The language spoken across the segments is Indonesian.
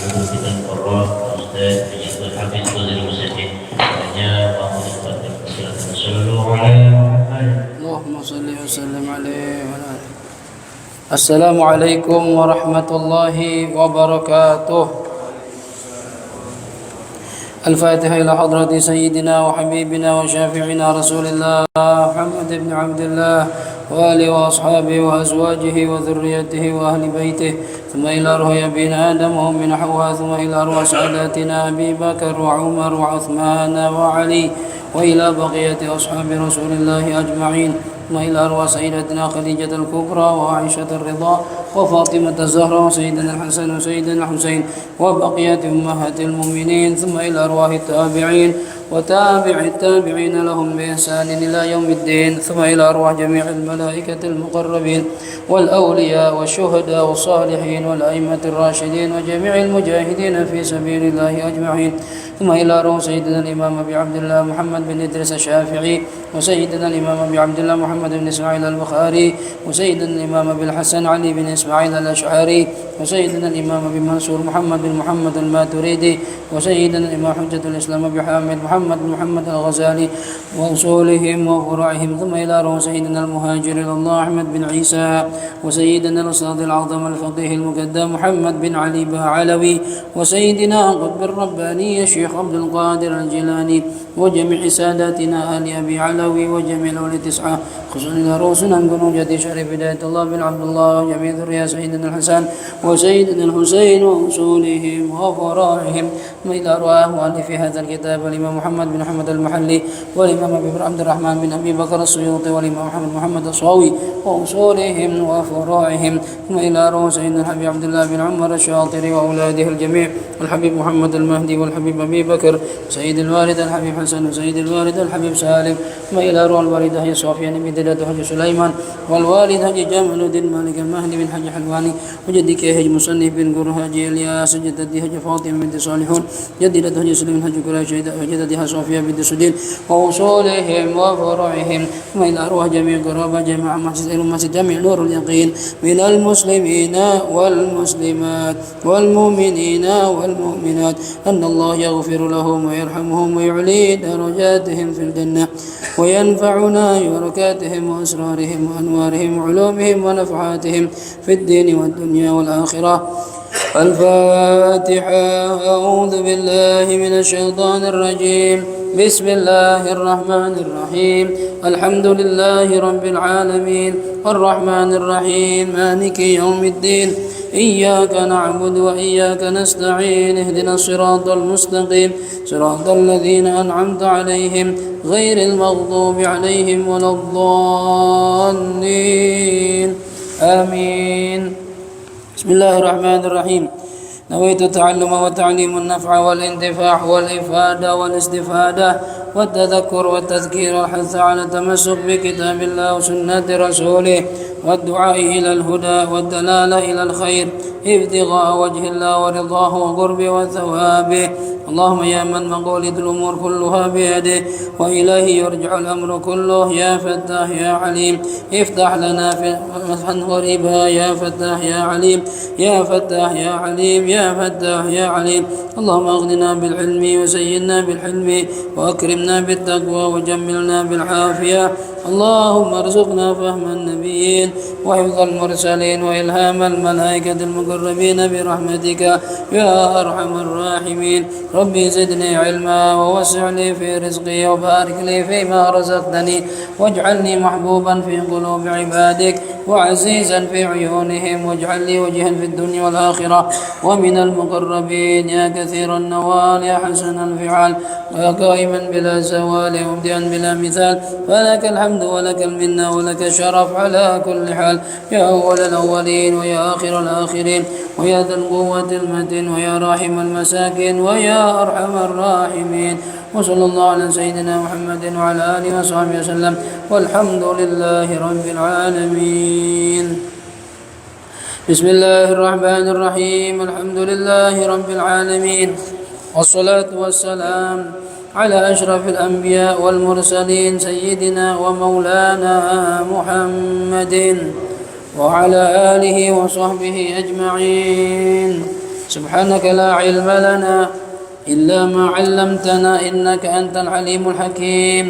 guru kita Al-Qurra Ustaz Penyakul Hafiz Fadil Musaddin hanya bangun ibadah persilakan sallallahu alaihi Allahumma salli wa sallim alaihi wa ala alihi. Assalamualaikum warahmatullahi wabarakatuh. الفاتحة إلى حضرة سيدنا وحبيبنا وشافعنا رسول الله محمد بن عبد الله وآله وأصحابه وأزواجه وذريته وأهل بيته ثم إلى روح أبينا آدم وأمنا حواء ثم إلى روح ساداتنا أبي بكر وعمر وعثمان وعلي وإلى بقية أصحاب رسول الله أجمعين ثم إلى أرواح سيدتنا خديجة الكبرى وعائشة الرضا وفاطمة الزهراء وسيدنا الحسن وسيدنا الحسين وبقية أمهات المؤمنين ثم إلى أرواح التابعين وتابع التابعين لهم بإحسان إلى يوم الدين ثم إلى أرواح جميع الملائكة المقربين والأولياء والشهداء والصالحين والأئمة الراشدين وجميع المجاهدين في سبيل الله أجمعين ثم إلى روح سيدنا الإمام أبي عبد الله محمد بن إدريس الشافعي وسيدنا الإمام أبي عبد الله محمد بن إسماعيل البخاري وسيدنا الإمام أبي الحسن علي بن إسماعيل الأشعري وسيدنا الإمام أبي منصور محمد بن محمد الماتريدي وسيدنا الإمام حجة الإسلام أبي حامد محمد بن محمد الغزالي وأصولهم وفروعهم ثم إلى روح سيدنا المهاجر إلى الله أحمد بن عيسى وسيدنا الأستاذ الأعظم الفقيه المقدم محمد بن علي علوي وسيدنا قطب الرباني الشيخ عبد القادر الجيلاني وجميع ساداتنا آل أبي علوي وجميع الأولي التسعة خصوصا إلى رؤوسنا بن جدي شريف بداية الله بن عبد الله وجميع ذرية سيدنا الحسن وسيدنا الحسين وأصولهم وفراعهم وإلى أرواح مؤلف هذا الكتاب الإمام محمد بن محمد المحلي والإمام أبي بن عبد الرحمن بن أبي بكر السيوطي والإمام محمد الصاوي وأصولهم وفراعهم ثم إلى روح سيدنا الحبيب عبد الله بن عمر الشاطري وأولاده الجميع والحبيب محمد المهدي والحبيب أبي بكر سيد الوالد الحبيب حسن وسيد الوالد الحبيب سالم ثم إلى روح الوالدة هي صوفيا بن دلالة حج سليمان والوالد حج جمال الدين مالك المهدي بن حج حلواني وجدك هج مصنف بن قره حج الياس جدتي حج فاطمة بنت صالحون جدتي حج سليم حج قريش وجدتها صوفيا بنت سدين وأصولهم وفروعهم ثم إلى أرواح جميع قرابة جميع مسجد جميع نور اليقين من المسلمين والمسلمات والمؤمنين والمؤمنات أن الله يغفر لهم ويرحمهم ويعلي درجاتهم في الجنة وينفعنا ببركاتهم وأسرارهم وأنوارهم وعلومهم ونفحاتهم في الدين والدنيا والآخرة. الفاتحة. أعوذ بالله من الشيطان الرجيم. بسم الله الرحمن الرحيم. الحمد لله رب العالمين الرحمن الرحيم مالك يوم الدين إياك نعبد وإياك نستعين اهدنا الصراط المستقيم صراط الذين أنعمت عليهم غير المغضوب عليهم ولا الضالين آمين. بسم الله الرحمن الرحيم. نويت التعلم والتعليم النفع والانتفاع والإفادة والاستفادة والتذكر والتذكير والحث على التمسك بكتاب الله وسنة رسوله والدعاء إلى الهدى والدلالة إلى الخير ابتغاء وجه الله ورضاه وقربه وثوابه. اللهم يا من مقولد الأمور كلها بيده وإليه يرجع الأمر كله يا فتاح يا عليم افتح لنا فتحا غريبا يا فتاح يا عليم يا فتاح يا عليم يا فتاح يا عليم. اللهم أغننا بالعلم وزينا بالحلم وأكرمنا بالتقوى وجملنا بالعافية. اللهم ارزقنا فهم النبيين وحفظ المرسلين وإلهام الملائكة المقربين برحمتك يا أرحم الراحمين. ربي زدني علما ووسع لي في رزقي وبارك لي فيما رزقتني واجعلني محبوبا في قلوب عبادك وعزيزا في عيونهم واجعل لي وجها في الدنيا والآخرة ومن المقربين يا كثير النوال يا حسن الفعال ويا قائما بلا زوال ومبدئا بلا مثال فلك الحمد ولك المنة ولك الشرف على كل حال يا أول الأولين ويا آخر الآخرين ويا ذا القوة المتين ويا راحم المساكين ويا أرحم الراحمين. وصلى الله على سيدنا محمد وعلى آله وصحبه وسلم والحمد لله رب العالمين. بسم الله الرحمن الرحيم. الحمد لله رب العالمين والصلاة والسلام على أشرف الأنبياء والمرسلين سيدنا ومولانا محمد وعلى آله وصحبه أجمعين. سبحانك لا علم لنا إلا ما علمتنا إنك أنت العليم الحكيم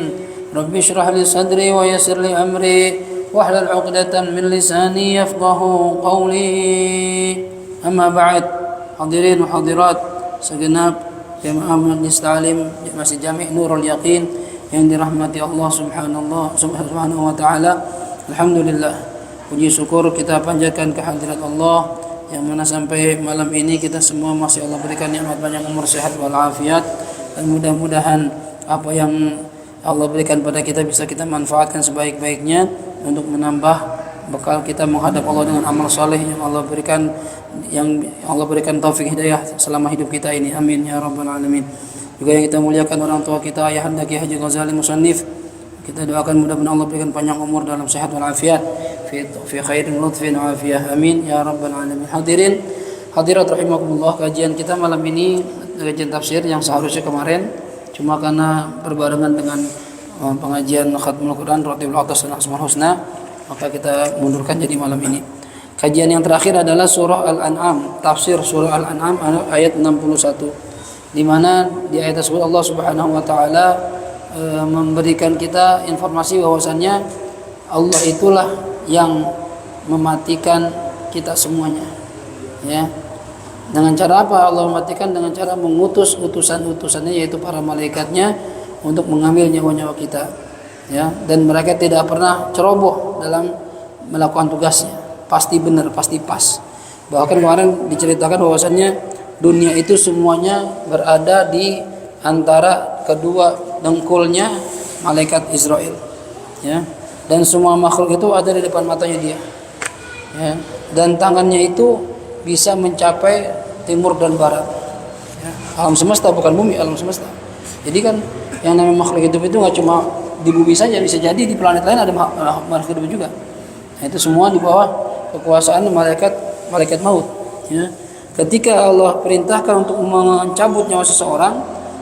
رب اشرح لي صدري ويسر لي أمري واحلل عقدة من لساني يفقه قولي أما بعد hadirin wa hadirat segenap jemaah Majelis Ta'lim Masjid Jami' Nurul Yaqin yang dirahmati Allah subhanahu wa ta'ala. Alhamdulillah, puji syukur kita panjatkan kehadirat Allah yang mana sampai malam ini kita semua masih Allah berikan nikmat banyak umur sehat walafiat, dan mudah-mudahan apa yang Allah berikan pada kita bisa kita manfaatkan sebaik-baiknya untuk menambah bekal kita menghadap Allah dengan amal saleh yang Allah berikan taufik hidayah selama hidup kita ini. Amin ya rabbal alamin. Juga yang kita muliakan orang tua kita Ayahanda Ki Haji Ghazali Musannif, kita doakan mudah-mudahan Allah berikan panjang umur dalam sehat walafiat fi khairin lutfin afiyah. Amin ya rabbal alamin. Hadirin hadirat rahimakumullah, kajian kita malam ini kajian tafsir yang seharusnya kemarin, cuma karena berbarengan dengan pengajian khatmul Quran Ratibul Aqdas dan Asmaul Husna, maka kita mundurkan jadi malam ini. Kajian yang terakhir adalah surah Al-An'am, tafsir surah Al-An'am ayat 61, di mana di ayat tersebut Allah Subhanahu wa taala memberikan kita informasi bahwasannya Allah itulah yang mematikan kita semuanya. Ya. Dengan cara apa Allah mematikan? Dengan cara mengutus utusan-utusannya, yaitu para malaikatnya, untuk mengambil nyawa-nyawa kita. Ya, dan mereka tidak pernah ceroboh dalam melakukan tugasnya. Pasti benar, pasti pas. Bahkan kemarin diceritakan bahwasannya dunia itu semuanya berada di antara kedua dengkulnya malaikat Israel. Ya, dan semua makhluk itu ada di depan matanya dia. Ya, dan tangannya itu bisa mencapai timur dan barat. Ya, alam semesta, bukan bumi, alam semesta. Jadi kan yang namanya makhluk hidup itu nggak cuma di bumi saja, bisa jadi di planet lain ada makhluk hidup juga. Nah, itu semua di bawah kekuasaan malaikat maut. Ya. Ketika Allah perintahkan untuk mencabut nyawa seseorang,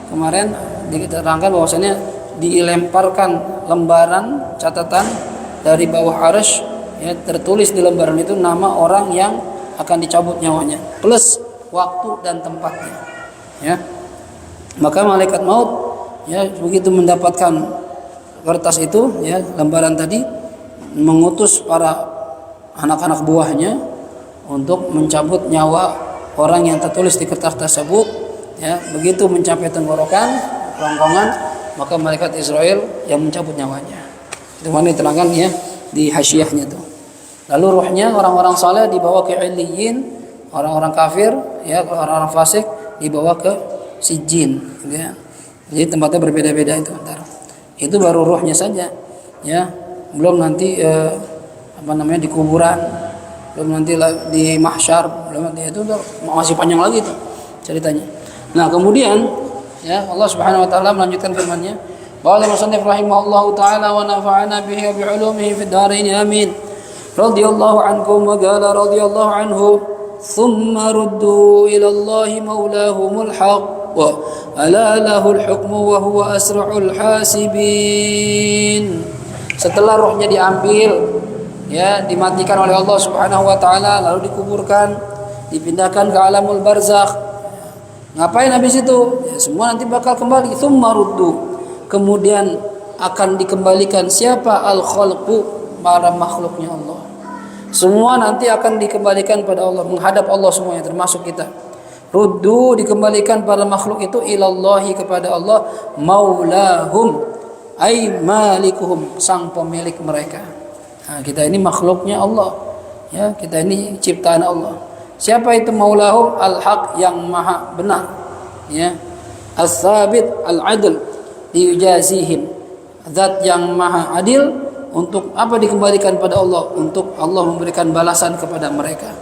kemarin diterangkan bahwasanya dilemparkan lembaran catatan dari bawah arsy, ya, tertulis di lembaran itu nama orang yang akan dicabut nyawanya plus waktu dan tempatnya. Ya. Maka malaikat maut, ya, begitu mendapatkan kertas itu, ya, lembaran tadi, mengutus para anak-anak buahnya untuk mencabut nyawa orang yang tertulis di kertas tersebut. Ya, begitu mencapai tenggorokan, kerongkongan, maka malaikat Israel yang mencabut nyawanya. Itu mana diterangkan, ya, di hasyiahnya itu. Lalu ruhnya orang-orang saleh dibawa ke Illiyin, orang-orang kafir, ya, orang-orang fasik dibawa ke Sijin, ya. Jadi tempatnya berbeda-beda itu antara. Itu baru ruhnya saja, ya. Belum nanti di kuburan, belum nanti di mahsyar, belum nanti, itu masih panjang lagi itu ceritanya. Nah, kemudian, ya, Allah Subhanahu wa taala melanjutkan firman-Nya, qala musannif rahimahullahu taala wa nafa'ana bihi wa bi 'ulumihi fid dharain amin. Radhiyallahu ankum wa qala radhiyallahu anhu thumma ruddu ila Allahi maulahumul haqq wa ala lahul hukmu wa huwa asra'ul hasibin. Setelah rohnya diambil, ya, dimatikan oleh Allah Subhanahu wa taala, lalu dikuburkan, dipindahkan ke alamul barzakh. Ngapain habis itu? Ya, semua nanti bakal kembali. Tsumma ruddu, kemudian akan dikembalikan siapa? Al-khalqu, para makhluknya Allah. Semua nanti akan dikembalikan pada Allah, menghadap Allah semuanya, termasuk kita. Ruddu, dikembalikan para makhluk itu ilallahi, kepada Allah, maulahum ay malikuhum, sang pemilik mereka. Nah, kita ini makhluknya Allah, ya, kita ini ciptaan Allah. Siapa itu maulahum? Al-haq, yang maha benar, ya, as-sabit al-adl liyujazihim, zat yang maha adil. Untuk apa dikembalikan pada Allah? Untuk Allah memberikan balasan kepada mereka.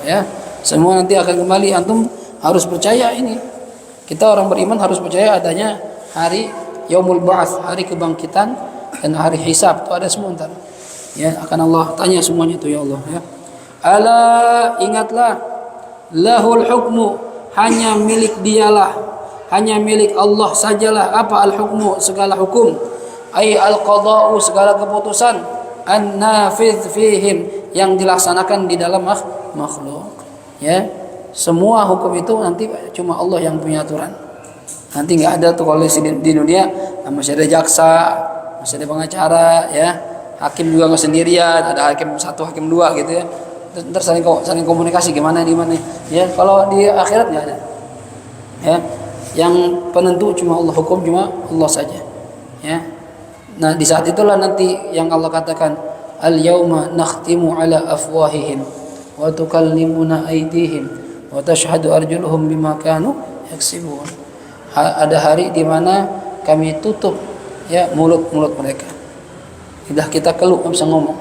Ya, semua nanti akan kembali. Antum harus percaya ini. Kita orang beriman harus percaya adanya hari Yaumul Ba'ats, hari kebangkitan, dan hari hisab. Itu ada semua ntar. Ya, akan Allah tanya semuanya itu, ya Allah, ya. Ala, ingatlah, lahul hukmu, hanya milik dialah, hanya milik Allah sajalah. Apa al-hukmu? Segala hukum. Ay al-qada'u, segala keputusan. An-nafidh fihim, yang dilaksanakan di dalam makhluk. Ya, Semua hukum itu nanti cuma Allah yang punya aturan. Nanti nggak ada tuh kalau di dunia masih ada jaksa, masih ada pengacara, ya. Hakim juga nggak sendirian, ada hakim satu, hakim dua gitu ya. Terus saling komunikasi gimana. Ya, kalau di akhirat nggak ada. Ya, yang penentu cuma Allah, hukum cuma Allah saja. Ya. Nah, di saat itulah nanti yang Allah katakan, al-yauma nakhtimu ala afwahihim wa tukallimuna aydihim wa tashhadu arjuluhum bima kanu yaksibun. Ada hari di mana kami tutup ya mulut-mulut mereka. Sudah kita keluh, nggak bisa ngomong.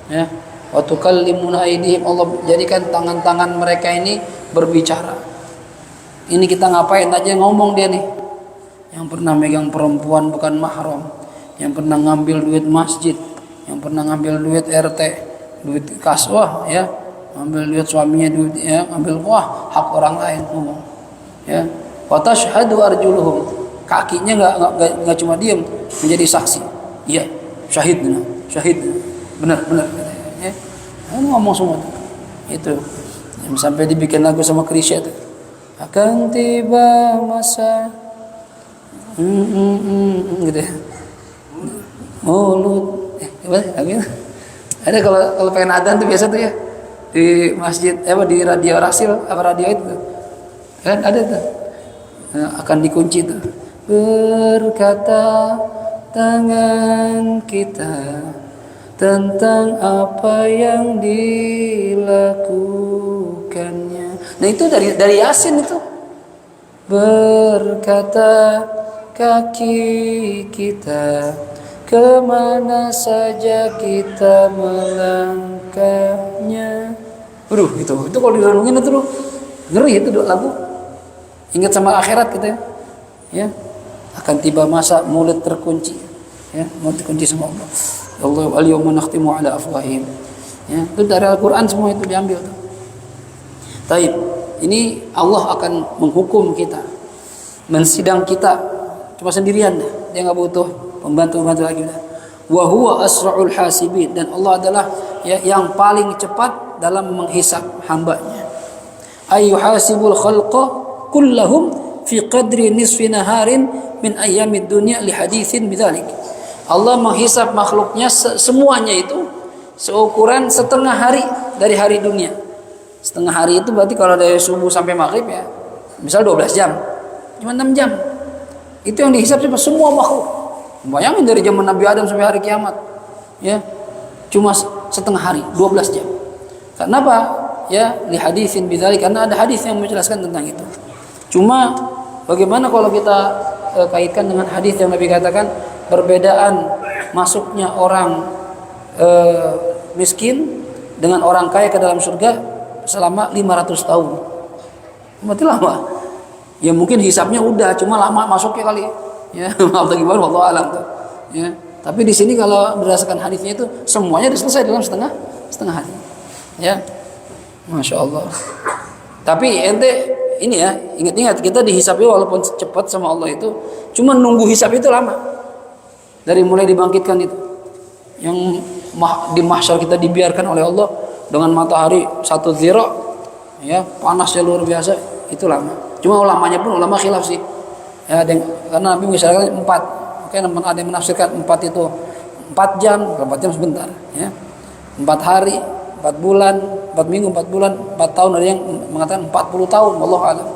Ya. Wa tukallimuna aydihim, Allah jadikan tangan-tangan mereka ini berbicara. Ini kita ngapain aja ngomong dia nih. Yang pernah megang perempuan bukan mahram, yang pernah ngambil duit masjid, yang pernah ngambil duit RT, duit kaswah ya, ngambil duit suaminya, duit ya, ngambil hak orang lain ngomong. Ya. Wa tashhadu arjuluhum, kakinya enggak cuma diam, menjadi saksi. Iya, syahid benar ya. Ngomong semua itu yang sampai dibikin lagu sama Krisya tuh, akan tiba masa gitu ya. Mulut ada kalau pengen adzan tuh biasa tuh ya di masjid di radio Rasil radio itu kan ada tuh, akan dikunci tuh, berkata tangan kita tentang apa yang dilakukannya. Nah itu dari Yasin itu. Berkata kaki kita kemana saja kita melangkahnya. Itu kalau direnungin itu ngeri itu lagu. Ingat sama akhirat kita ya. Akan tiba masa mulut terkunci. Ya, mulut terkunci sama Allah. Allah al-yawma nakhtimu ala afwahihim. Ya, itu dari Al-Qur'an semua itu diambil tuh. Taib. Ini Allah akan menghukum kita, mensidang kita cuma sendirian, dia nggak butuh pembantu lagi. Wa huwa asra'ul hasibin, dan Allah adalah yang paling cepat dalam menghisab hambanya. Ayyuhasibul khalqa kullahum fi qadri nisfi naharin min ayyamid dunya li haditsin bidzalik. Allah menghisab makhluknya semuanya itu seukuran setengah hari dari hari dunia. Setengah hari itu berarti kalau dari subuh sampai maghrib ya, misal 12 jam, cuma 6 jam. Itu yang dihisab semua makhluk. Bayangin dari zaman Nabi Adam sampai hari kiamat, ya, cuma setengah hari, 12 jam. Kenapa? Ya, li haditsin bidzalik, karena ada hadis yang menjelaskan tentang itu. Cuma bagaimana kalau kita kaitkan dengan hadis yang Nabi katakan perbedaan masuknya orang miskin dengan orang kaya ke dalam surga selama 500 tahun. Berarti lama. Ya mungkin hisabnya udah, cuma lama masuknya kali. Ya, maaf gimana wallahu alam tuh. Ya. Tapi di sini kalau berdasarkan hadisnya itu semuanya sudah selesai dalam setengah hari. Ya. Masya Allah. Tapi ente ini ya, ingat-ingat kita dihisabnya walaupun cepat sama Allah itu, cuma nunggu hisab itu lama. Dari mulai dibangkitkan itu. Yang di mahsyar kita dibiarkan oleh Allah dengan matahari 1 zira, ya, panasnya luar biasa, itu lama. Cuma ulamanya pun ulama khilaf sih. Ya, karena Nabi misalkan 4. Oke, ada yang menafsirkan 4 itu 4 jam, 4 jam sebentar, ya. 4 hari, 4 bulan, 4 minggu, 4 bulan, 4 tahun, ada yang mengatakan 40 tahun, wallahu a'lam.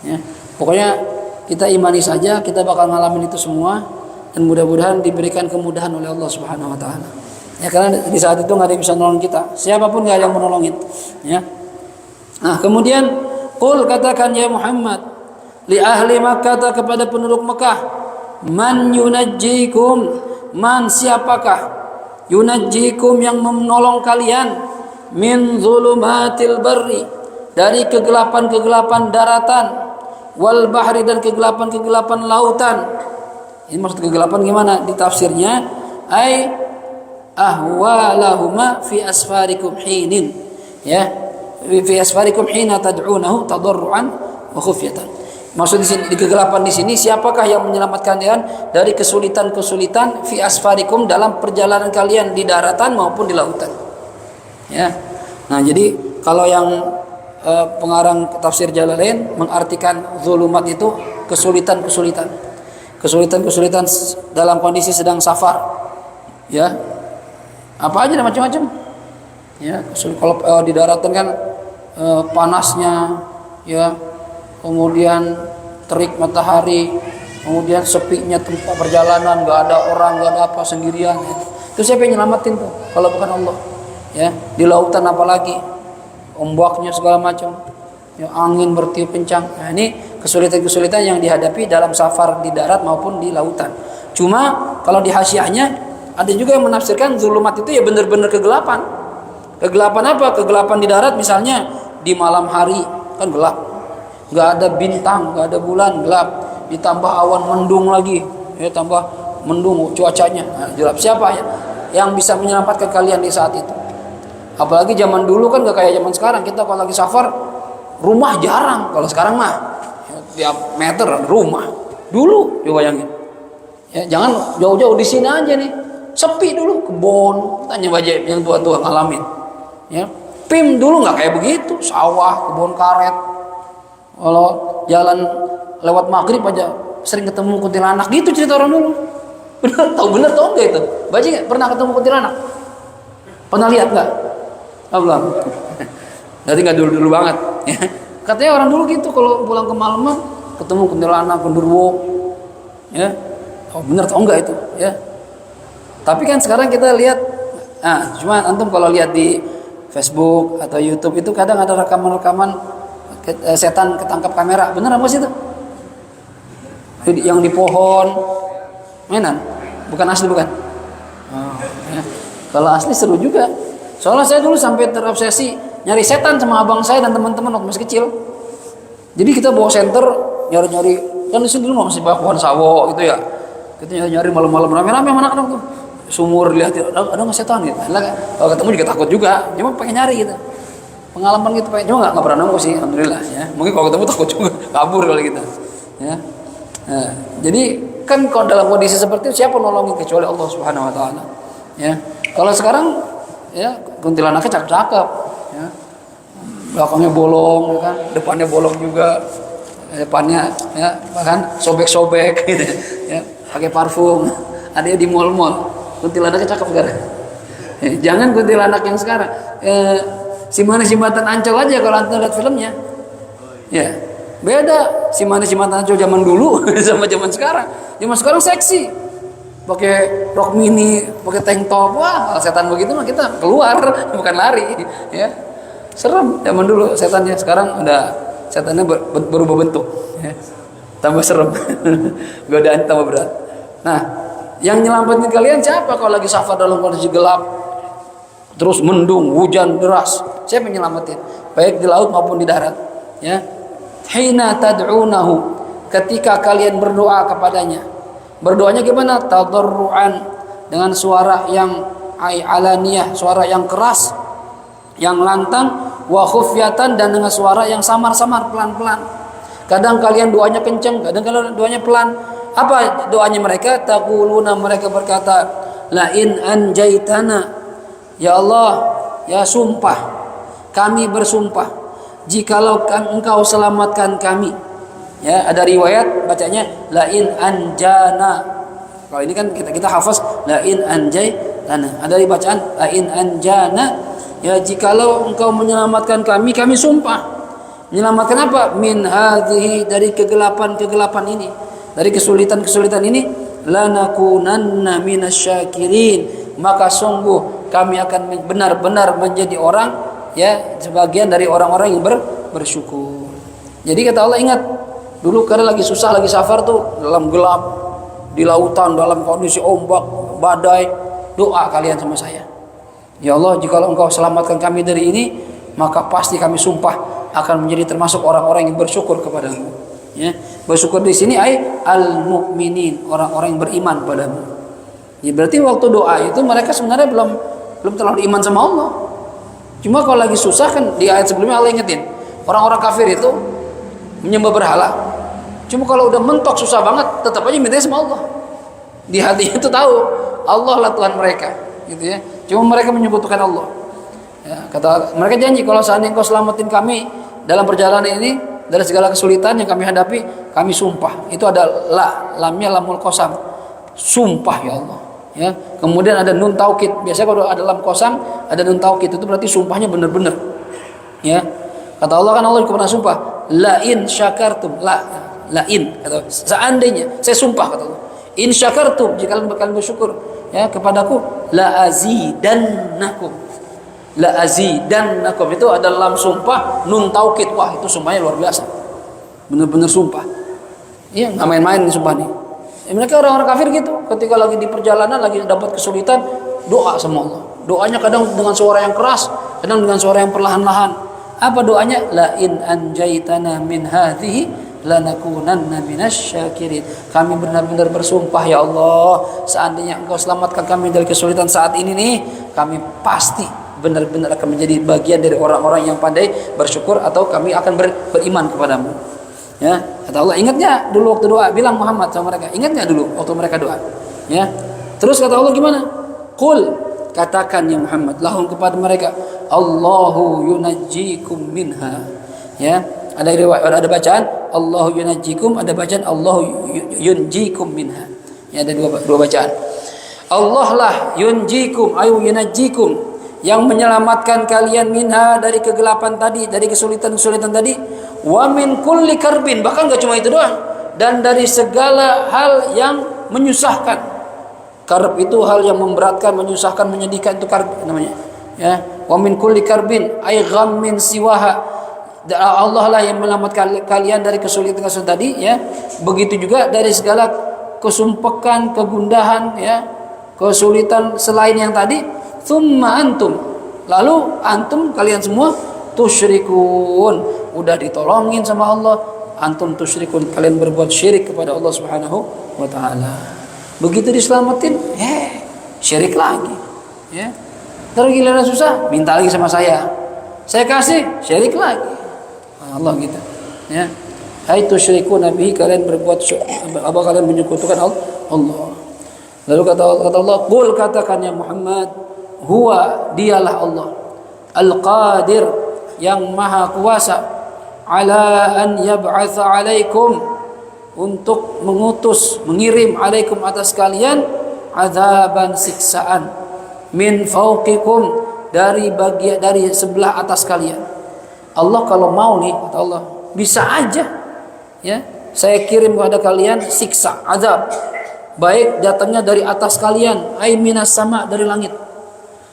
Ya. Pokoknya kita imani saja, kita bakal ngalamin itu semua, dan mudah-mudahan diberikan kemudahan oleh Allah Subhanahu wa taala. Ya, karena di saat itu nggak ada yang bisa nolong kita, siapapun nggak ada yang menolongin. Ya. Nah, kemudian qul, katakan ya Muhammad, li ahli Makkah, kepada penduduk Mekah, man yunajjikum, man siapakah, yunajjikum yang menolong kalian, min zulumatil barri, dari kegelapan-kegelapan daratan, wal bahri, dan kegelapan-kegelapan lautan. Ini maksud kegelapan gimana? Di tafsirnya ai ahwalahuma fi asfarikum hinin, ya, fi asfarikum hina tad'unahu tadarruan wa khufyatan. Maksud di sini, di kegelapan di sini, siapakah yang menyelamatkan kalian dari kesulitan-kesulitan fi asfarikum, dalam perjalanan kalian di daratan maupun di lautan. Ya. Nah, jadi kalau yang pengarang tafsir Jalalain mengartikan zulumat itu kesulitan-kesulitan. Kesulitan-kesulitan dalam kondisi sedang safar. Ya. Apa aja macam-macam. Ya, kalau di daratan kan panasnya, ya. Kemudian terik matahari, kemudian sepinya tempat perjalanan, nggak ada orang, nggak ada apa, sendirian. Itu siapa yang nyelamatin tuh kalau bukan Allah? Ya, di lautan apalagi, ombaknya segala macam, ya, angin bertiup kencang. Nah, ini kesulitan-kesulitan yang dihadapi dalam safar di darat maupun di lautan. Cuma kalau di hasyiahnya ada juga yang menafsirkan zulumat itu ya benar-benar kegelapan. Kegelapan apa? Kegelapan di darat misalnya di malam hari kan gelap. Nggak ada bintang, nggak ada bulan, gelap. Ditambah awan mendung lagi, ya tambah mendung cuacanya. Nah, gelap. Siapa ya yang bisa menyelamatkan kalian di saat itu? Apalagi zaman dulu kan nggak kayak zaman sekarang. Kita kalau lagi safar rumah jarang. Kalau sekarang mah ya, tiap meter ada rumah. Dulu coba bayangin. Ya, jangan jauh-jauh di sini aja nih. Sepi dulu, kebun. Tanya aja yang tua-tua ngalamin. Ya, PIM dulu nggak kayak begitu. Sawah, kebun karet. Kalau jalan lewat maghrib aja sering ketemu kuntilanak gitu cerita orang dulu. Bener tau enggak itu? Baca nggak? Pernah ketemu kuntilanak? Pernah lihat nggak? Oh, belum. Berarti nggak dulu banget. Katanya orang dulu gitu kalau pulang ke malaman ketemu kuntilanak, genderuwo. Ya, oh bener tau enggak itu? Ya. Tapi kan sekarang kita lihat, cuma antum kalau lihat di Facebook atau YouTube itu kadang ada rekaman-rekaman setan ketangkap kamera, bener apa sih itu? Yang di pohon, mainan, bukan asli bukan? Oh, ya. Kalau asli seru juga. Soalnya saya dulu sampai terobsesi nyari setan sama abang saya dan teman-teman waktu masih kecil. Jadi kita bawa senter nyari-nyari, kan di sini dulu masih pohon sawo gitu ya. Kita nyari-nyari malam-malam rame-rame sama anak-anak tuh. Sumur lihat ada nggak setan gitu. Kalau ketemu juga takut juga, cuma pengen nyari gitu. Pengalaman gitu pengen, cuma nggak pernah nemu sih, alhamdulillah ya. Mungkin kalau ketemu takut juga, kabur kalau gitu. Ya. Nah, jadi kan kalau dalam kondisi seperti itu siapa nolongin kecuali Allah Subhanahu Wa Taala. Ya. Kalau sekarang ya kuntilanaknya cakep-cakep. Ya. Belakangnya bolong, ya kan? Depannya bolong juga. Depannya ya bahkan sobek-sobek gitu. Ya. Pakai parfum. Ada di mall-mall. Kuntilanaknya cakep kan? Jangan kuntilanak yang sekarang. Si Manis Jembatan Ancol aja kalau antum lihat filmnya. Ya. Beda si Manis Jembatan Ancol zaman dulu sama zaman sekarang. Zaman sekarang seksi. Pakai rok mini, pakai tank top. Wah, kalau setan begitu mah kita keluar, bukan lari, ya. Serem zaman dulu setannya, sekarang udah setannya berubah bentuk, ya. Tambah serem. Godaan tambah berat. Nah, yang nyelamatin kalian siapa kalau lagi safar dalam kondisi gelap? Terus mendung, hujan deras. Siapa yang nyelamatin? Baik di laut maupun di darat. Ya. Hina tad'unahu, ketika kalian berdoa kepadanya. Berdoanya gimana? Tadarruan, dengan suara yang alaniyah, suara yang keras, yang lantang, wa khufyatan, dan dengan suara yang samar-samar, pelan-pelan. Kadang kalian doanya kencang, kadang kalian doanya pelan. Apa doanya mereka? Taquluna, mereka berkata, la in anjaitana, ya Allah, ya sumpah, kami bersumpah, jikalau engkau selamatkan kami. Ya, ada riwayat bacanya la in anjana. Kalau ini kan kita hafaz la in anjaitana. Ada bacaan la in anjana, ya jikalau engkau menyelamatkan kami sumpah. Menyelamatkan apa? Min hadhihi, dari kegelapan-kegelapan ini, dari kesulitan-kesulitan ini, lanakunanna minasyakirin, maka sungguh kami akan benar-benar menjadi orang, ya, sebagian dari orang-orang yang bersyukur. Jadi kata Allah, ingat dulu karena lagi susah, lagi safar tuh dalam gelap di lautan, dalam kondisi ombak, badai, doa kalian sama saya, ya Allah, jikalau engkau selamatkan kami dari ini, maka pasti kami sumpah akan menjadi termasuk orang-orang yang bersyukur kepadamu. Ya, bersyukur di sini ay al-mu'minin, orang-orang yang beriman padamu. Ya, berarti waktu doa itu mereka sebenarnya belum terlalu iman sama Allah. Cuma kalau lagi susah kan di ayat sebelumnya Allah ingetin, orang-orang kafir itu menyembah berhala. Cuma kalau udah mentok susah banget, tetap aja minta sama Allah. Di hatinya itu tahu Allah lah Tuhan mereka, gitu ya. Cuma mereka menyebutkan Allah. Ya, kata mereka janji kalau seandainya engkau selamatin kami dalam perjalanan ini dari segala kesulitan yang kami hadapi, kami sumpah. Itu ada lamnya lamul qasam. Sumpah ya Allah. Ya. Kemudian ada nun taukid. Biasanya kalau ada lam qasam, ada nun taukid, itu berarti sumpahnya benar-benar. Ya. Kata Allah kan, Allah pernah sumpah, la in syakartum, la in, kata seandainya, saya sumpah kata Allah, in syakartum, jika kalian bersyukur ya kepadaku, la azidannakum. La azidannakum itu ada lam sumpah, nun taukid. Wah, itu sumpahnya luar biasa. Benar-benar sumpah. Iya, enggak main-main nih sumpah nih. Mereka orang-orang kafir gitu, ketika lagi di perjalanan, lagi dapat kesulitan, doa sama Allah. Doanya kadang dengan suara yang keras, kadang dengan suara yang perlahan-lahan. Apa doanya? La in anjaitana min hadhihi lanakunanna minasyakirin. Kami benar-benar bersumpah ya Allah, seandainya Engkau selamatkan kami dari kesulitan saat ini nih, kami pasti benar-benar akan menjadi bagian dari orang-orang yang pandai bersyukur, atau kami akan beriman kepadamu. Ya, kata Allah, ingatnya dulu waktu doa, bilang Muhammad sama mereka, ingatnya dulu waktu mereka doa. Ya. Terus kata Allah gimana? Qul, katakan ya Muhammad lahum, kepada mereka, Allahu yunajjikum minha. Ya, ada riwayat, ada bacaan Allahu yunajjikum, ada bacaan Allahu yunjikum minha. Ya, ada dua bacaan. Allah lah yunjikum, ayu yunajjikum, yang menyelamatkan kalian minha, dari kegelapan tadi, dari kesulitan-kesulitan tadi, wa min kulli karbin, bahkan gak cuma itu doang, dan dari segala hal yang menyusahkan. Karb itu hal yang memberatkan, menyusahkan, menyedihkan, itu karb namanya. Ya, wa min kulli karbin ay ghammin siwaha. Allah lah yang menyelamatkan kalian dari kesulitan-kesulitan tadi, ya. Begitu juga dari segala kesumpekan, kegundahan, ya, kesulitan selain yang tadi. Tsumma antum, lalu antum kalian semua tusyrikun, udah ditolongin sama Allah, antum tusyrikun, kalian berbuat syirik kepada Allah Subhanahu wa taala. Begitu diselamatin, syirik lagi. Ya. Terus giliran susah, minta lagi sama saya kasih, syirik lagi. Allah gitu. Ya. Hai tusyrikun nabi, kalian berbuat apa, kalian menyekutukan Allah. Lalu kata Allah, qul, katakan ya Muhammad, huwa, dialah Allah, al-qadir, yang maha kuasa, ala an yab'atha alaikum, untuk mengutus, mengirim, alaikum, atas kalian, azaban, siksaan, min fauqikum, dari sebelah atas kalian. Allah kalau mau nih, kata Allah, bisa aja, ya, saya kirim kepada kalian siksa, azab, baik datangnya dari atas kalian, ay minas sama, dari langit.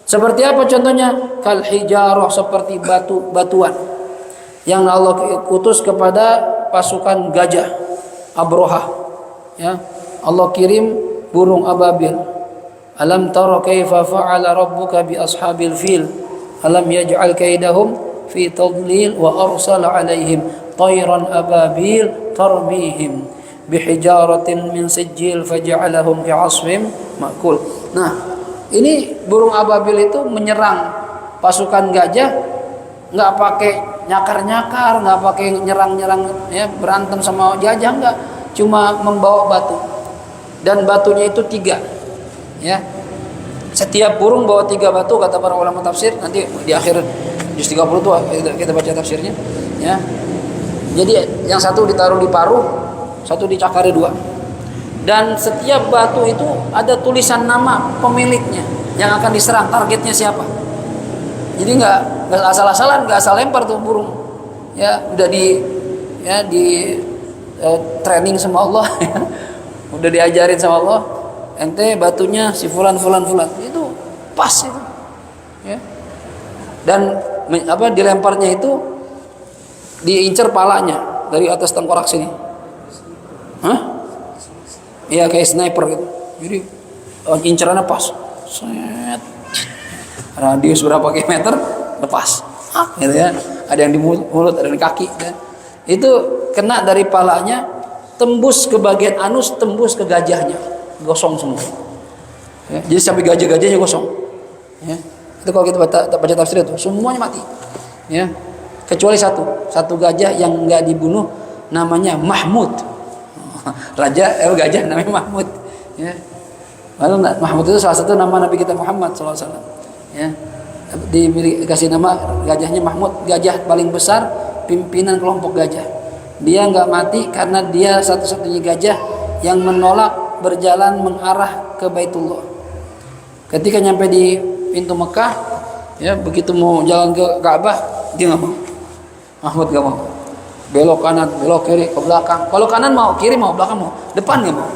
Seperti apa contohnya? Kal hijarah, seperti batuan yang Allah utus kepada pasukan gajah Abrohah. Ya, Allah kirim burung ababil. Alam tara kaifa fa'ala rabbuka bi ashabil fil, alam yaj'al kaidahum fi tadlil, wa arsala alaihim tayran ababil tarbihim bihijaratin min sijil faja'alahum ka'asfim ma'kul. Nah, ini burung ababil itu menyerang pasukan gajah, nggak pakai nyakar-nyakar, nggak pakai nyerang-nyerang, ya, berantem sama gajah, nggak, cuma membawa batu, dan batunya itu 3. Ya, setiap burung bawa 3 batu, kata para ulama tafsir. Nanti di akhir juz 30 tuh kita baca tafsirnya. Ya, jadi yang satu ditaruh di paruh, satu dicakari 2. Dan setiap batu itu ada tulisan nama pemiliknya yang akan diserang, targetnya siapa. Jadi nggak asal-asalan, nggak asal lempar tuh burung. Ya, udah di training sama Allah, ya. Udah diajarin sama Allah. Ente batunya si fulan itu pas itu. Ya. Dan dilemparnya itu diincer palanya dari atas tengkorak sini. Hah? Iya, kayak sniper gitu. Jadi incerannya pas. Set. Radius berapa kilometer lepas. Gitu ya. Ada yang di mulut, ada yang di kaki, ya. Itu kena dari palanya, tembus ke bagian anus, tembus ke gajahnya. Gosong semua. Ya. Jadi sampai gajah-gajahnya gosong. Ya. Itu kalau kita baca tafsir itu, semuanya mati. Ya. Kecuali satu gajah yang enggak dibunuh, namanya Mahmud. Gajah namanya Mahmud. Ya. Lalu Mahmud itu salah satu nama Nabi kita Muhammad SAW. Ya. Dikasih nama gajahnya Mahmud, gajah paling besar pimpinan kelompok gajah. Dia nggak mati karena dia satu-satunya gajah yang menolak berjalan mengarah ke Baitullah. Ketika nyampe di pintu Mekah, ya begitu mau jalan ke Ka'bah, dia nggak mau. Mahmud nggak mau. Belok kanan, belok kiri, ke belakang. Kalau kanan mau, kiri mau, belakang mau, depan nggak mau.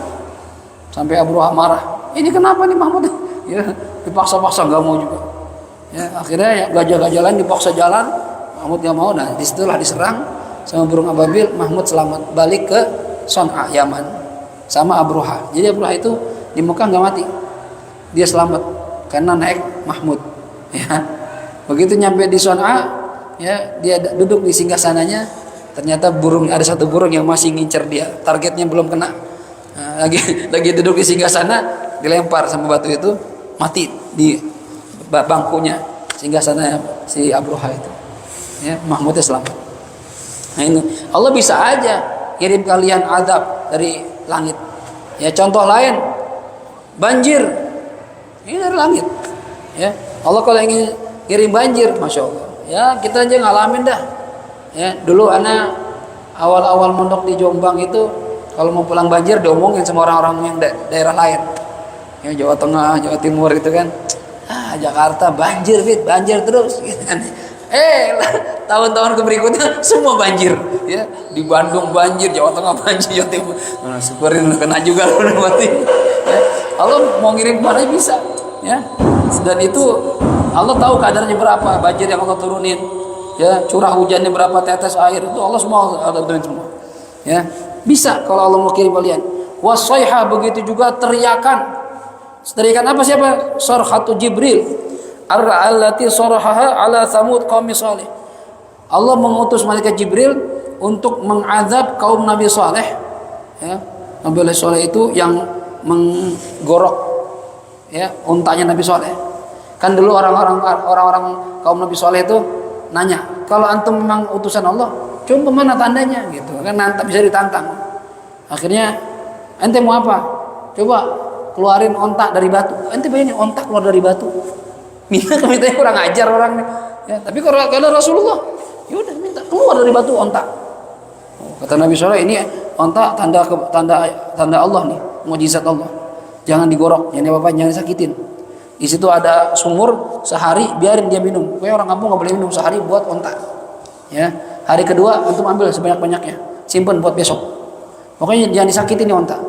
Sampai Abroha marah. Ini kenapa nih Mahmud? Ya, dipaksa-paksa nggak mau juga. Ya, akhirnya ya, gajah-gajah lain dipaksa jalan, Mahmud nggak mau. Nah, disitulah diserang sama burung ababil. Mahmud selamat balik ke Son'a, Yaman, sama Abroha. Jadi Abroha itu di Mekah nggak mati, dia selamat karena naik Mahmud. Ya, begitu nyampe di Son'a, ya dia duduk di singgasananya. Ternyata ada satu burung yang masih ngincer dia, targetnya belum kena. Nah, lagi duduk di singgasana, dilempar sama batu itu, mati di bangkunya singgasana si Abroha itu. Ya, Mahmudnya selamat. Nah ini Allah bisa aja kirim kalian azab dari langit. Ya, contoh lain, banjir ini dari langit. Ya, Allah kalau ingin kirim banjir, masya Allah. Ya, kita aja ngalamin dah. Ya, dulu anak awal-awal mondok di Jombang itu kalau mau pulang banjir diomongin sama orang-orang yang daerah lain. Ya, Jawa Tengah, Jawa Timur itu kan. Jakarta banjir, banjir terus gitu kan. Tahun-tahun berikutnya semua banjir, ya. Di Bandung banjir, Jawa Tengah banjir, Jawa Timur. Nah, syukurin kena juga mati. Ya. Allah mau ngirim kemana bisa, ya. Dan itu Allah tahu kadarnya berapa banjir yang Allah turunin. Ya, curah hujannya berapa tetes air itu Allah semua ada semua. Ya, bisa kalau Allah mau kirim kalian. Wasaiha, begitu juga teriakan. Teriakan apa siapa? Sarhatu Jibril. Allati sarahaha ala Tsamud qaumi Shalih. Allah mengutus malaikat Jibril untuk mengazab kaum Nabi Saleh. Ya, Nabi Saleh itu yang menggorok ya untanya Nabi Saleh. Kan dulu orang-orang kaum Nabi Saleh itu nanya, kalau antum memang utusan Allah, coba mana tandanya gitu. Kan nanti bisa ditantang. Akhirnya ente mau apa? Coba keluarin ontak dari batu. Ente bayangin ontak keluar dari batu. Minta kurang ajar orangnya. Ya, tapi kalau Rasulullah, ya udah minta keluar dari batu ontak. Kata Nabi SAW, ini ontak tanda Allah nih, mukjizat Allah. Jangan digorok, jangan disakitin. Di situ ada sumur, sehari biarin dia minum. Pokoknya orang kampung nggak boleh minum sehari buat ontak. Ya, hari kedua antum ambil sebanyak-banyaknya, simpen buat besok. Pokoknya jangan disakitin nih ontak.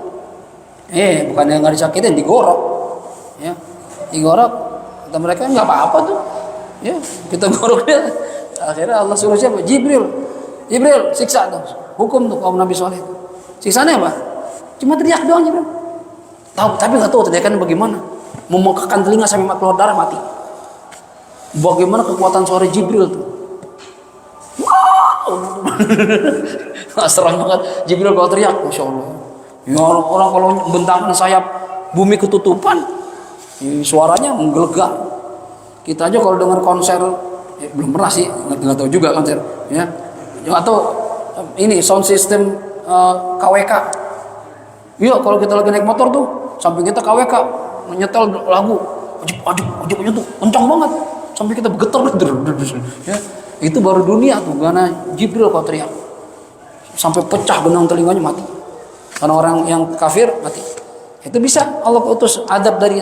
Bukan yang nggak disakitin, digorok. Ya, digorok. Kata mereka nggak apa-apa tuh. Ya, kita gorok dia. Akhirnya Allah suruh siapa? Jibril, siksa tuh. Hukum tuh kaum Nabi Saleh. Siksanya apa? Cuma teriak doang Jibril. Tapi nggak tahu teriakannya bagaimana. Memekakkan telinga sampai keluar darah mati. Bagaimana kekuatan suara Jibril tuh? Wow, serang banget Jibril kalau teriak, masya Allah. Ya, orang kalau bentangkan sayap bumi ketutupan, suaranya menggelegar. Kita aja kalau dengar konser, belum pernah sih, nggak tahu juga konser, ya. Atau ini sound system KWK. Iya, kalau kita lagi naik motor tuh, samping kita KWK menyetel lagu, ajib tuh, kencang banget, sampai kita bergetar, ya. Itu baru dunia tuh, karena Jibril kalau teriak, sampai pecah benang telinganya mati. Karena orang yang kafir mati. Itu bisa Allah utus adab dari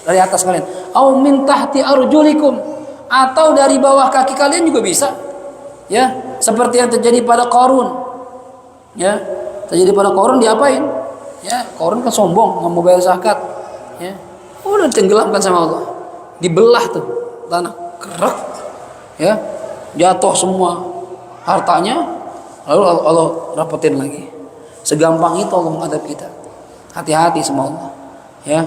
atas kalian. Au min tahti arjulikum, atau dari bawah kaki kalian juga bisa. Ya, seperti yang terjadi pada Qarun. Ya, terjadi pada Qarun diapain? Ya, Qarun kan sombong, nggak mau bayar zakat. Ya, udah tenggelamkan sama Allah. Dibelah tuh tanah, kerak. Ya, jatuh semua hartanya. Lalu Allah rapetin lagi. Segampang itu Allah menghadap kita. Hati-hati sama Allah. Ya,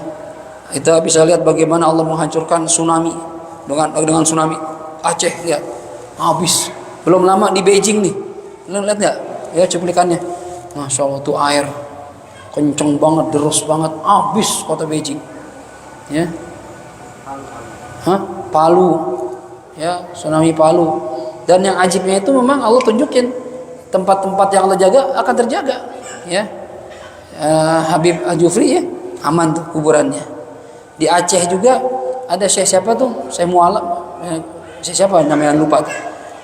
kita bisa lihat bagaimana Allah menghancurkan tsunami dengan tsunami Aceh, lihat habis. Belum lama di Beijing nih, lihat nggak? Ya cuplikannya, masya Allah tuh air kenceng banget, deras banget, habis kota Beijing. Ya, Palu, ya tsunami Palu. Dan yang ajibnya itu memang Allah tunjukin tempat-tempat yang Allah jaga akan terjaga. Ya, Habib Al-Jufri ya aman tuh kuburannya. Di Aceh juga ada Syekh siapa tuh, Syekh Mu'alaf, Syekh siapa namanya lupa tuh.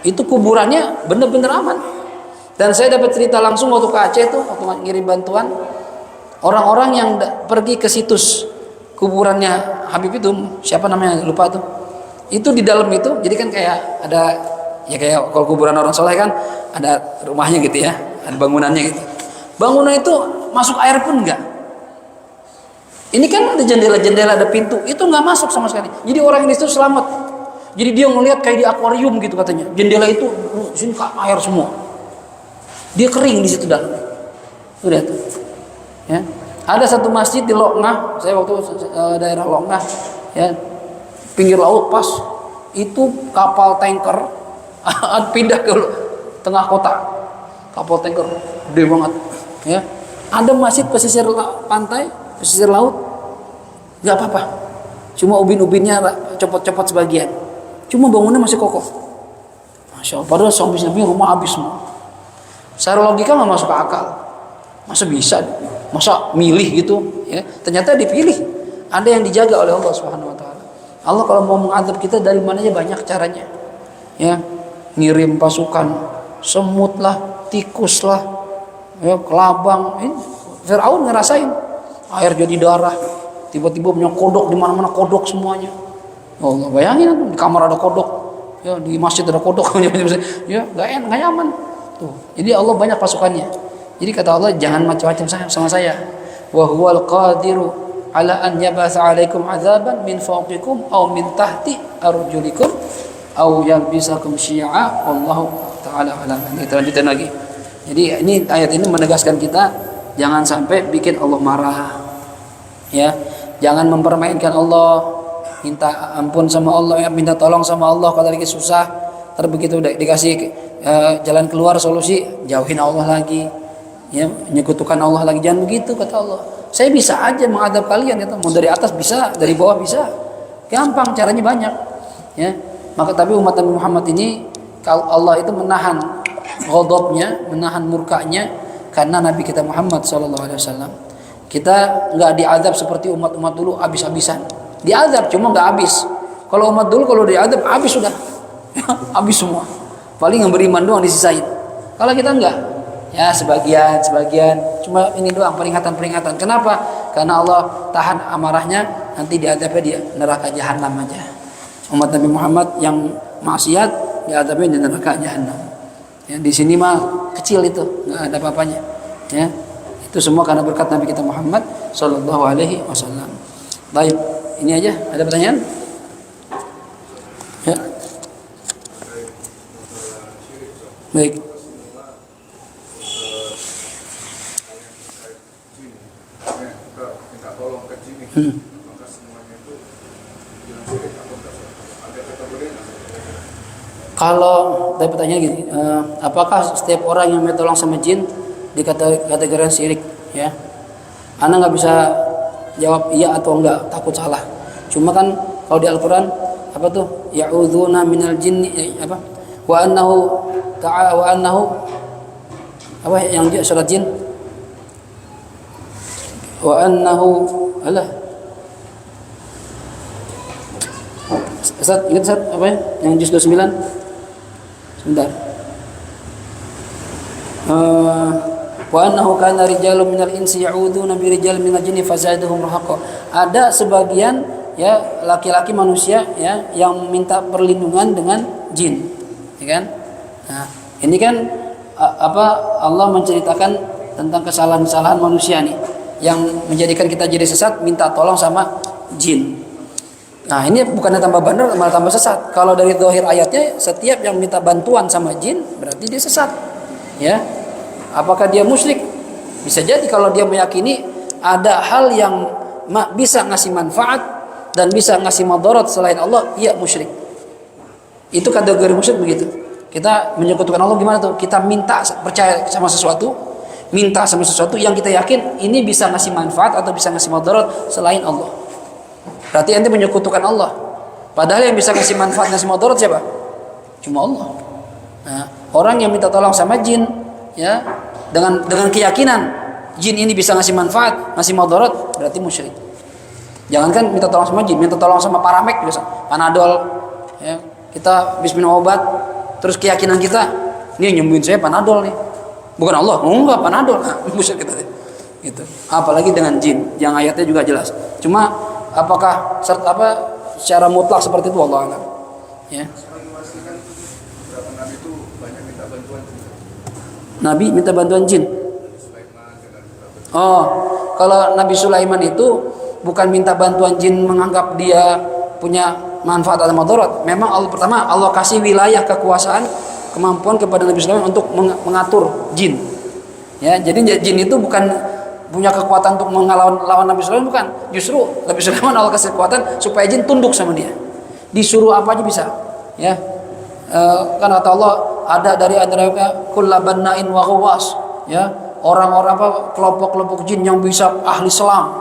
Itu kuburannya bener-bener aman. Dan saya dapat cerita langsung waktu ke Aceh tuh, waktu ngirim bantuan, orang-orang yang pergi ke situs kuburannya Habib itu, siapa namanya lupa tuh. Itu di dalam itu, jadi kan kayak ada, ya kayak kalau kuburan orang soleh kan ada rumahnya gitu ya, ada bangunannya gitu. Bangunan itu masuk air pun enggak. Ini kan ada jendela-jendela, ada pintu, itu nggak masuk sama sekali. Jadi orang ini itu selamat. Jadi dia ngelihat kayak di akuarium gitu katanya. Jendela itu sini air semua. Dia kering di situ dalam. Udah tuh. Ya. Ada satu masjid di Loknah, saya waktu daerah Loknah, ya, pinggir laut pas itu kapal tanker pindah ke tengah kota. Kapal tanker gede banget, ya. Ada masjid pesisir pantai, pesisir laut, nggak apa-apa. Cuma ubin-ubinnya copot-copot sebagian. Cuma bangunnya masih kokoh. Masya Allah. Padahal zombie rumah habis semua. Secara logika nggak masuk akal. Masa bisa? Masa milih gitu? Ya, ternyata dipilih. Ada yang dijaga oleh Allah Subhanahu Wa Taala. Allah kalau mau mengadab kita dari mana aja banyak caranya. Ya, ngirim pasukan, semut lah, tikus lah, ya, kelabang. Ini Firaun ngerasain. Air jadi darah. Tiba-tiba punya kodok di mana-mana, kodok semuanya. Allah, bayangin di kamar ada kodok, ya di masjid ada kodok, ya nggak nyaman. Tuh, jadi Allah banyak pasukannya. Jadi kata Allah jangan macam-macam sama saya. Wa huwal qadiru ala an yab'atsa 'alaikum 'adzaban min fawqikum aw min tahti arjulikum aw yalbisakum syi'a wallahu ta'ala alam. Kita lanjutkan lagi. Jadi ini ayat ini menegaskan kita jangan sampai bikin Allah marah. Ya, jangan mempermainkan Allah. Minta ampun sama Allah, ya, minta tolong sama Allah kalau lagi susah. Terus begitu udah dikasih jalan keluar solusi, jauhin Allah lagi, ya, menyekutukan Allah lagi. Jangan begitu kata Allah. Saya bisa aja mengadab kalian, ya, mau dari atas bisa, dari bawah bisa, gampang, caranya banyak, ya. Maka tapi umat Nabi Muhammad ini, kalau Allah itu menahan ghadabnya, menahan murkanya karena Nabi kita Muhammad SAW. Kita nggak diadab seperti umat-umat dulu habis-habisan. Diadab cuma nggak habis. Kalau umat dulu kalau diadab habis sudah, habis semua. Paling yang beriman doang disisain. Kalau kita enggak, ya sebagian. Cuma ini doang peringatan. Kenapa? Karena Allah tahan amarahnya, nanti diadabnya dia neraka jahanam aja. Umat Nabi Muhammad yang maksiat diadabnya di neraka jahanam. Ya, di sini mah kecil itu, nggak ada apa-apanya. Ya, itu semua karena berkat Nabi kita Muhammad Sallallahu Alaihi Wasallam. Baik. Ini aja, ada pertanyaan? Ya. Baik. Kalau ada pertanyaan gini, apakah setiap orang yang minta tolong sama jin dikategorikan syirik? Ya, Anda nggak bisa jawab iya atau enggak, takut salah. Cuma kan kalau di Al-Quran apa tuh, ya'udzuna minal jinni, apa, wa annahu ta'a wa annahu, apa yang surat jin, wa annahu alah, Ustaz, ingat Ustaz apa ya yang juz 29? Sebentar. Wa annahu kana rijalun minal insi ya'uduna bi rijalin minal jinni fazaduhum rahaqa. Ada sebagian ya laki-laki manusia ya yang minta perlindungan dengan jin, ya kan? Nah, ini kan apa Allah menceritakan tentang kesalahan-kesalahan manusia nih yang menjadikan kita jadi sesat, minta tolong sama jin. Nah, ini bukannya tambah benar malah tambah sesat. Kalau dari zahir ayatnya setiap yang minta bantuan sama jin berarti dia sesat. Ya. Apakah dia musyrik? Bisa jadi kalau dia meyakini ada hal yang bisa ngasih manfaat dan bisa ngasih madarat selain Allah, iya musyrik. Itu kategori musyrik begitu. Kita menyekutukan Allah gimana tuh? Kita minta percaya sama sesuatu, minta sama sesuatu yang kita yakin ini bisa ngasih manfaat atau bisa ngasih madarat selain Allah. Berarti ente menyekutukan Allah. Padahal yang bisa ngasih manfaat, ngasih madarat siapa? Cuma Allah. Nah, orang yang minta tolong sama jin, ya, dengan keyakinan jin ini bisa ngasih manfaat, ngasih madarat, berarti musyrik. Jangankan minta tolong sama jin, minta tolong sama paramek biasa, Panadol, ya. Kita habis minum obat, Terus keyakinan kita, nih nyembuhin saya Panadol nih. Bukan Allah, enggak Panadol. Nah, musyrik kita. Gitu. Apalagi dengan jin, yang ayatnya juga jelas. Cuma apakah secara mutlak seperti itu Allah alam. Ya. Nabi minta bantuan jin. Oh, kalau Nabi Sulaiman itu bukan minta bantuan jin menganggap dia punya manfaat atau mudarat. Memang Allah pertama Allah kasih wilayah kekuasaan, kemampuan kepada Nabi Sulaiman untuk mengatur jin. Ya, jadi jin itu bukan punya kekuatan untuk lawan Nabi Sulaiman, bukan. Justru Nabi Sulaiman Allah kasih kekuatan supaya jin tunduk sama dia. Disuruh apa aja bisa. Ya. Kan kata Allah ada dari antara kullabannain wa ghawas, ya. Orang-orang kelompok-kelompok jin yang bisa ahli selam,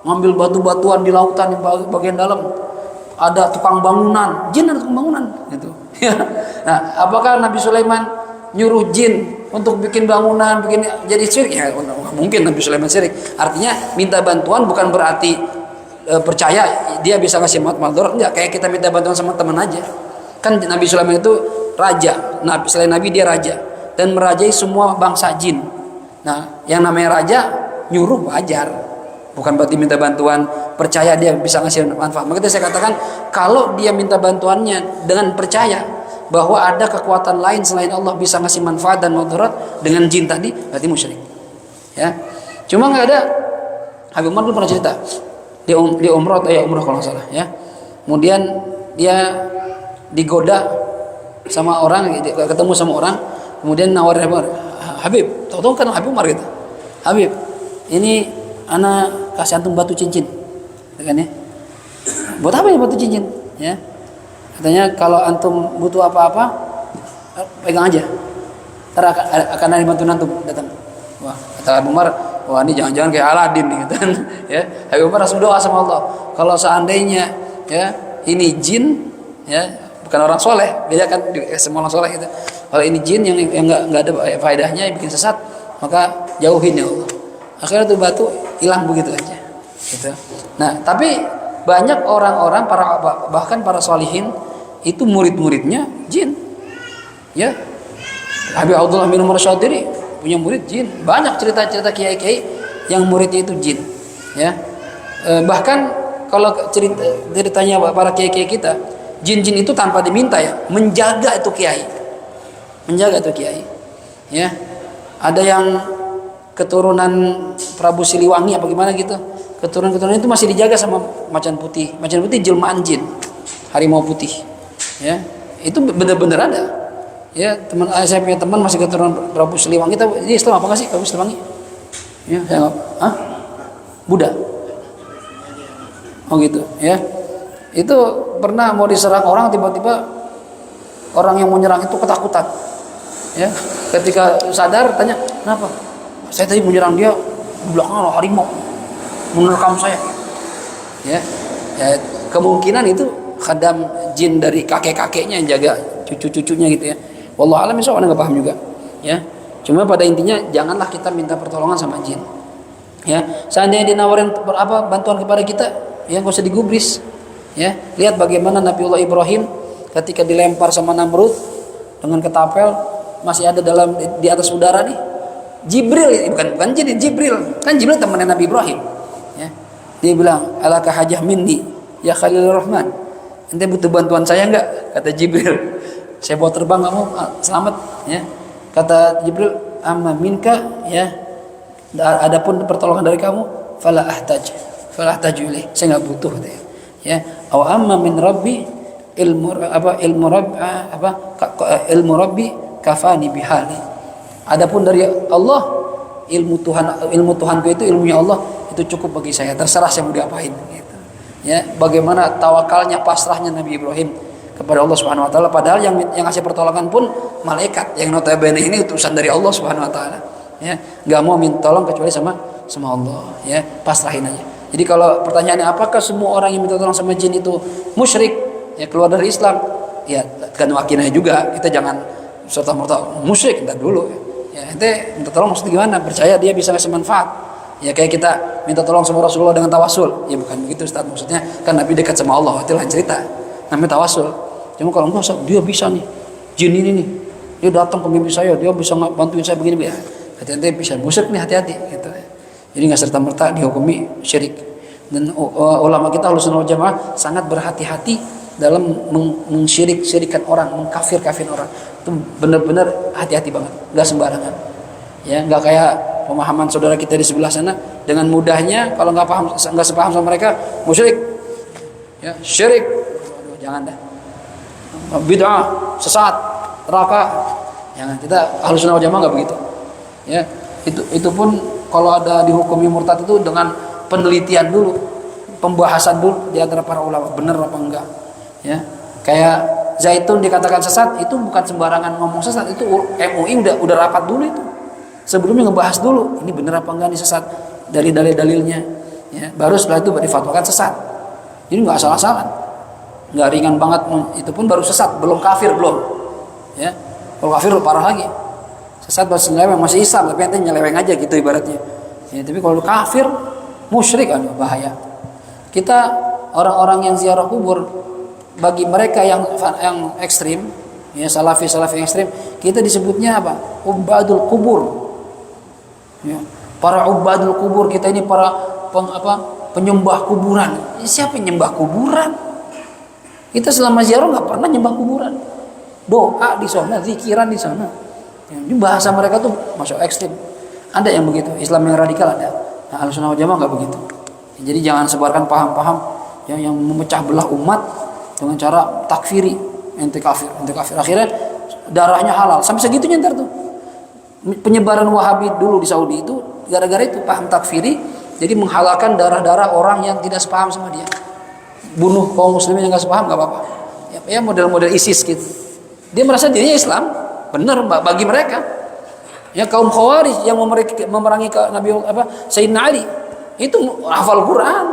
ngambil batu-batuan di lautan di bagian dalam. Ada tukang bangunan, jin ada tukang bangunan gitu. Nah, apakah Nabi Sulaiman nyuruh jin untuk bikin bangunan, bikin jadi syirik? Ya, mungkin Nabi Sulaiman syirik. Artinya minta bantuan bukan berarti percaya dia bisa ngasih mudarat, enggak. Kayak kita minta bantuan sama teman aja. Kan Nabi Sulaiman itu raja. Selain Nabi dia raja dan merajai semua bangsa jin. Nah, yang namanya raja nyuruh wajar. Bukan berarti minta bantuan percaya dia bisa ngasih manfaat. Makanya saya katakan kalau dia minta bantuannya dengan percaya bahwa ada kekuatan lain selain Allah bisa ngasih manfaat dan mudarat dengan jin tadi, berarti musyrik. Ya. Cuma nggak ada. Habib Umar pernah cerita di umrah kalau nggak salah, ya. Kemudian dia digoda sama orang, ketemu sama orang, kemudian nawarin Habib, tahu kan Habib Umar gitu. Habib, ini ana kasih antum batu cincin, kan ya? Buat apa ya batu cincin? Ya, katanya kalau antum butuh apa-apa, pegang aja. Ntar akan ada bantuan antum datang. Wah, kata Habib Umar, wah ini jangan-jangan kayak Aladin nih, gitu kan? Ya, Habib Umar langsung doa sama Allah. Kalau seandainya ya ini jin, ya bukan orang soleh, beda kan semua orang soleh gitu. Kalau ini jin yang nggak ada faedahnya, yang bikin sesat, maka jauhin ya Allah. Akhirnya tuh batu hilang begitu aja. Gitu. Nah, tapi banyak orang-orang bahkan para solihin itu murid-muridnya jin. Ya, Habib Abdullah bin Umar Syadiri punya murid jin. Banyak cerita-cerita kiai-kiai yang muridnya itu jin. Ya, bahkan kalau ceritanya para kiai-kiai kita, jin-jin itu tanpa diminta ya menjaga itu kiai, ya. Ada yang keturunan Prabu Siliwangi apa gimana gitu, keturunan itu masih dijaga sama macan putih jelmaan jin, harimau putih, ya. Itu benar-benar ada, ya. Saya punya teman masih keturunan Prabu Siliwangi. Ini Islam apa nggak sih Prabu Siliwangi? Ya, saya nggak, Buddha. Oh gitu, ya. Itu pernah mau diserang orang, tiba-tiba orang yang mau nyerang itu ketakutan, ya. Ketika sadar tanya kenapa, saya tadi menyerang dia, di belakang ada harimau menerkam saya, ya. Kemungkinan itu khadam jin dari kakek-kakeknya yang jaga cucu-cucunya gitu, ya. Wallahu a'lam bishawab, nggak paham juga, ya. Cuma pada intinya janganlah kita minta pertolongan sama jin, ya. Seandainya dinawarin bantuan kepada kita, ya nggak usah digubris. Ya, lihat bagaimana Nabiullah Ibrahim ketika dilempar sama Namrud dengan ketapel masih ada di atas udara nih. Jibril, bukan jin, Jibril. Kan Jibril temannya Nabi Ibrahim. Ya. Dia bilang, "Alaka hajah minni ya Khalilur Rahman." Ente butuh bantuan saya enggak? Kata Jibril. Saya bawa terbang kamu selamat, ya. Kata Jibril, "Amma minka, ya. Adapun pertolongan dari kamu, fala ahtaju ilaih." Saya enggak butuh, katanya. Ya, aw amma min rabbi ilmu rabbi kafani bihali. Adapun dari Allah, ilmu Tuhanku itu ilmunya Allah itu cukup bagi saya, terserah saya mau diapain gitu. Ya, bagaimana tawakalnya, pasrahnya Nabi Ibrahim kepada Allah Subhanahu wa taala, padahal yang ngasih pertolongan pun malaikat yang notabene ini utusan dari Allah Subhanahu wa taala. Ya, enggak mau minta tolong kecuali sama Allah, ya, pasrahin aja. Jadi kalau pertanyaannya apakah semua orang yang minta tolong sama jin itu musyrik, ya keluar dari Islam? Ya kan wakinanya juga, kita jangan serta-merta musyrik, entar dulu. Ya ente minta tolong maksudnya gimana? Percaya dia bisa ngasih manfaat. Ya kayak kita minta tolong sama Rasulullah dengan tawasul. Ya bukan begitu Ustaz, maksudnya kan Nabi dekat sama Allah, itu lain cerita. Namanya tawasul. Cuma kalau enggak dia bisa nih. jin ini nih, dia datang ke mimpi saya, dia bisa bantuin saya begini, hati-hati bisa musyrik nih, hati-hati gitu. Jadi nggak serta merta dihukumi syirik. Dan ulama kita Ahlussunnah wal Jamaah sangat berhati-hati dalam mensyirik-syirikan orang, mengkafir-kafir orang. Itu benar-benar hati-hati banget, nggak sembarangan. Ya, nggak kayak pemahaman saudara kita di sebelah sana, dengan mudahnya kalau nggak sepaham sama mereka musyrik, ya syirik, aduh, jangan dah, bid'ah, sesat, neraka, jangan. Kita Ahlussunnah wal Jamaah nggak begitu. Ya, itu pun kalau ada dihukumi murtad itu dengan penelitian dulu, pembahasan dulu di antara para ulama, benar apa enggak. Ya, kayak Zaitun dikatakan sesat, itu bukan sembarangan ngomong sesat, itu MUI udah rapat dulu itu. Sebelumnya ngebahas dulu ini benar apa enggak nih sesat, dari dalilnya, ya, baru setelah itu difatwakan sesat. Jadi nggak salah-salah, nggak ringan banget, itu pun baru sesat, belum kafir belum, ya. Kalau kafir parah lagi, sesat masih nyeleweng, masih Islam tapi nanti nyeleweng aja gitu ibaratnya. Ya, tapi kalau kafir, musyrik, aduh bahaya. Kita orang-orang yang ziarah kubur, bagi mereka yang ekstrim, ya salafi ekstrim, kita disebutnya apa? Ubadul kubur. Ya, para ubadul kubur, kita ini para penyembah kuburan. Siapa yang nyembah kuburan? Kita selama ziarah nggak pernah nyembah kuburan. Doa di sana, zikiran di sana. Ya, ini bahasa mereka tuh masuk ekstrim. Ada yang begitu, Islam yang radikal ada. Nah, Ahlussunnah wal Jamaah nggak begitu. Jadi jangan sebarkan paham-paham yang memecah belah umat dengan cara takfiri, ente kafir. Akhirnya darahnya halal. Sampai segitunya ntar tuh. Penyebaran Wahabi dulu di Saudi itu gara-gara itu paham takfiri, jadi menghalalkan darah-darah orang yang tidak sepaham sama dia. Bunuh kaum muslimin yang nggak sepaham nggak apa-apa. Ya model-model ISIS gitu. Dia merasa dirinya Islam, benar bagi mereka. Ya kaum Khawarij yang memerangi Nabi Sayyidina Ali itu hafal Quran,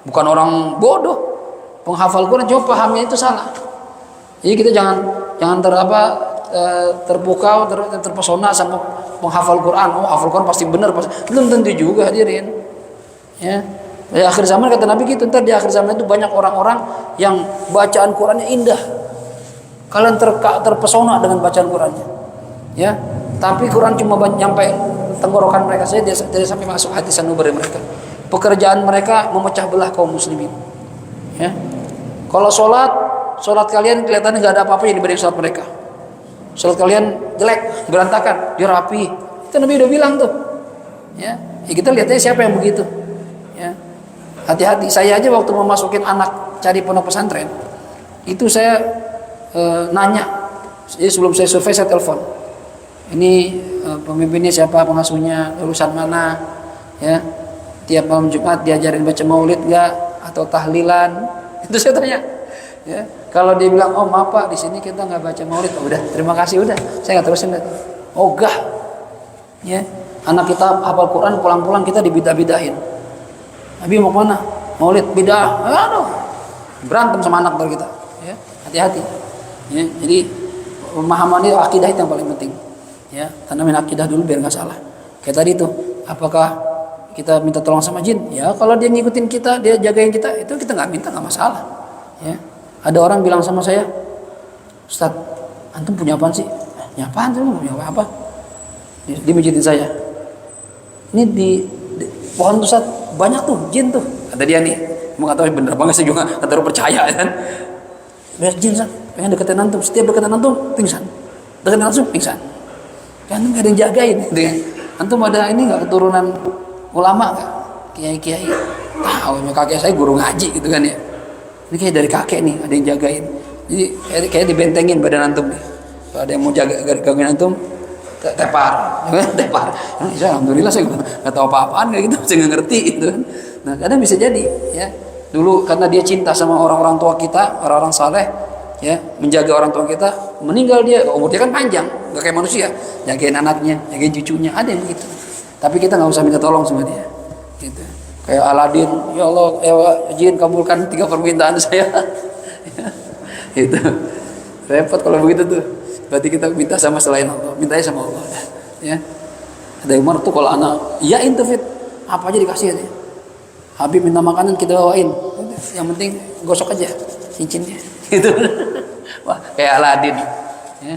bukan orang bodoh, penghafal Quran, cuma pahamnya itu salah. Jadi kita jangan terpukau, terpesona sama penghafal Quran. Oh, hafal Quran pasti benar, belum tentu juga, hadirin. Ya. Di akhir zaman kata Nabi gitu, ntar di akhir zaman itu banyak orang-orang yang bacaan Qurannya indah. Kalian terpesona dengan bacaan Qurannya. Ya. Tapi Quran cuma nyampe tenggorokan mereka saja, tidak sampai masuk hati sanubari mereka. Pekerjaan mereka memecah belah kaum muslimin. Ya. Kalau sholat kalian kelihatannya nggak ada apa-apa dibanding sholat mereka. Sholat kalian jelek, berantakan, dia rapi. Itu Nabi udah bilang tuh. Ya kita lihatnya siapa yang begitu. Ya. Hati-hati. Saya aja waktu mau masukin anak cari pondok pesantren, itu saya nanya. Jadi sebelum saya survei saya telepon. Ini pemimpinnya siapa, pengasuhnya, lulusan mana, ya. Tiap malam Jumat diajarin baca maulid enggak atau tahlilan. Itu saya tanya. Ya. Kalau dia bilang, "Oh, maaf Pak, di sini kita enggak baca maulid." Oh, udah, terima kasih udah. Saya enggak terusin. Oh, enggak. Ya. Anak kita hafal Quran, pulang-pulang kita dibidah-bidahin. Nabi mau mana? Maulid bidah. Aduh. Berantem sama anak kita, ya. Hati-hati. Ya, jadi pemahaman itu akidah itu yang paling penting. Ya, tanamin akidah dulu biar nggak salah. Kayak tadi tuh, apakah kita minta tolong sama jin? Ya, kalau dia ngikutin kita, dia jagain kita, itu kita nggak minta, nggak masalah. Ya, ada orang bilang sama saya, Ustaz, antum punya apaan sih? Ya apaan tuh? Punya apa? Dia mijitin saya. Ini di pohon tuh Ustaz, banyak tuh jin tuh. Kata dia nih, mau nggak tahu bener apa nggak sih juga, nggak tahu percaya kan? Lihat jin Ustaz, pengen deketin antum, setiap deketin antum pingsan, deketin langsung pingsan. Kan nggak ada yang jagain, gitu kan? Antum ada ini nggak keturunan ulama nggak? Kiai-kiai, tahu kakek saya guru ngaji gitu kan ya? Ini kayak dari kakek nih, ada yang jagain. Jadi kayak dibentengin badan antum nih. Kalau ada yang mau gangguin antum, tepar. Alhamdulillah saya nggak tahu apa-apaan kayak gitu, saya nggak ngerti gitu kan. Nah kadang bisa jadi ya. Dulu karena dia cinta sama orang-orang tua kita, orang-orang saleh, ya menjaga orang tua kita, meninggal dia, umur dia kan panjang, nggak kayak manusia, jagain anaknya, jagain cucunya, ada yang begitu. Tapi kita nggak usah minta tolong sama dia, gitu. Kayak Aladin, ya Allah, jin kabulkan 3 permintaan saya, gitu. Repot kalau begitu tuh. Berarti kita minta sama selain Allah, mintanya sama Allah, ya. Ada Umar tuh kalau anak, iyain tuh fit, apa aja dikasih aja. Habib minta makanan kita bawain, yang penting gosok aja cincinnya. Gitu. Wah, kayak Aladin. Ya.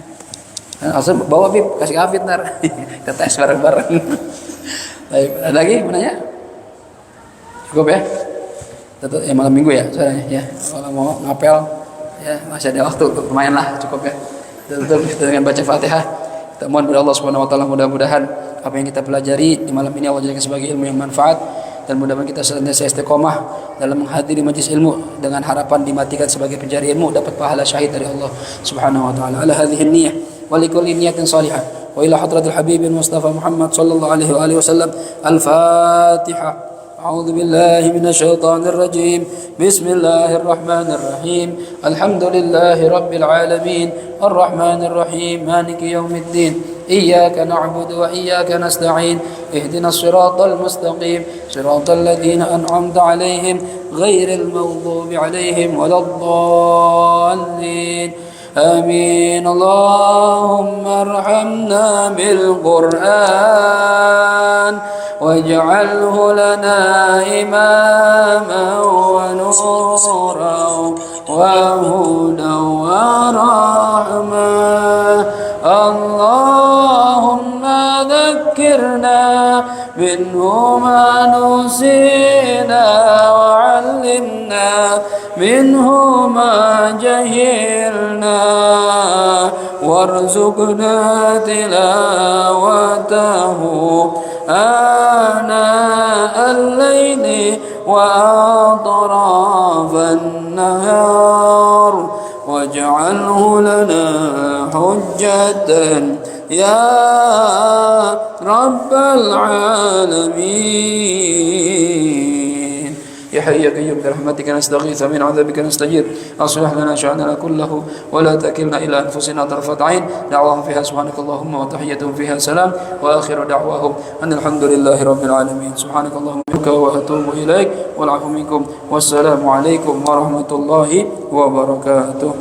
Langsung bawa Bib, kasih Abid ntar. Kita tes bareng-bareng. Baik, ada lagi menanya? Cukup ya? Tetap ya malam minggu ya soalnya ya. Kalau mau ngapel ya masih ada waktu, lumayan lah, cukup ya. Tutup dengan baca Fatihah. Kita mohon kepada Allah Subhanahu wa taala mudah-mudahan apa yang kita pelajari di malam ini Allah jadikan sebagai ilmu yang manfaat dan mudah-mudahan kita senantiasa istiqomah dalam menghadiri majlis ilmu dengan harapan dimatikan sebagai pencari ilmu dapat pahala syahid dari Allah Subhanahu wa taala. Ala hadhihi niyyah wa likulli niyatin salihah wa ila hadratil habibin Mustafa Muhammad sallallahu alaihi wa alihi wasallam. Al-Fatihah. أعوذ بالله من الشيطان الرجيم بسم الله الرحمن الرحيم الحمد لله رب العالمين الرحمن الرحيم مالك يوم الدين إياك نعبد وإياك نستعين اهدنا الصراط المستقيم صراط الذين أنعمت عليهم غير المغضوب عليهم ولا الضالين آمين. اللهم ارحمنا بالقرآن واجعله لنا إماما ونورا وهدى ورحمة. اللهم ذكرنا منه ما نسينا وعلمنا منه ما جهلنا وارزقنا تلاوته آناء الليل وأطراف النهار واجعله لنا حجة يا رب العالمين. يا حي يا قيوم برحمتك نستغيث من عذابك نستجير أصلح لنا شأننا كله ولا تكلنا إلى أنفسنا طرفة عين. دعواهم فيها سبحانك اللهم وتحيتهم فيها سلام وآخر دعواهم أن الحمد لله رب العالمين. سبحانك اللهم وأتوب إليك والعفو منكم والسلام عليكم ورحمة الله وبركاته.